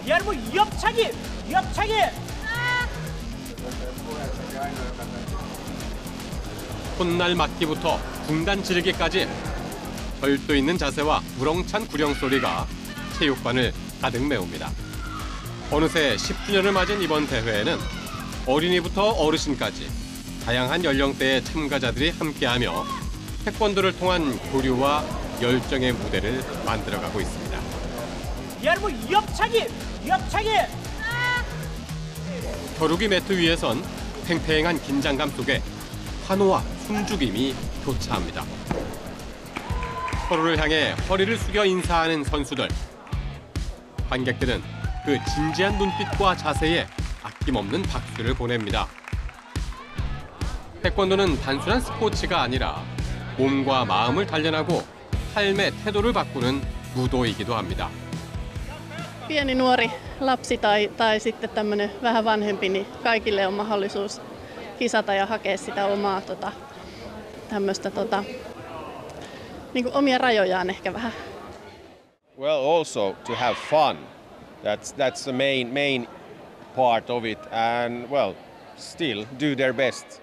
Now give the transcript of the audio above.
여러분 옆차기. 콧날 맞기부터 중단 지르기까지 절도 있는 자세와 우렁찬 구령 소리가 체육관을 가득 메웁니다. 어느새 10주년을 맞은 이번 대회에는 어린이부터 어르신까지 다양한 연령대의 참가자들이 함께하며 태권도를 통한 교류와 열정의 무대를 만들어가고 있습니다. 여러분 옆차기. 겨루기 매트 위에선 팽팽한 긴장감 속에 환호와 숨죽임이 교차합니다. 서로를 향해 허리를 숙여 인사하는 선수들. 관객들은 그 진지한 눈빛과 자세에 아낌없는 박수를 보냅니다. 태권도는 단순한 스포츠가 아니라 몸과 마음을 단련하고 삶의 태도를 바꾸는 무도이기도 합니다. Pieni nuori lapsi tai sitten tämmöinen vähän vanhempi, niin kaikille on mahdollisuus kisata ja hakea sitä omaa tämmöistä niin kuin omia rajojaan ehkä vähän. Well, also to have fun. That's the main part of it, and well, still do their best.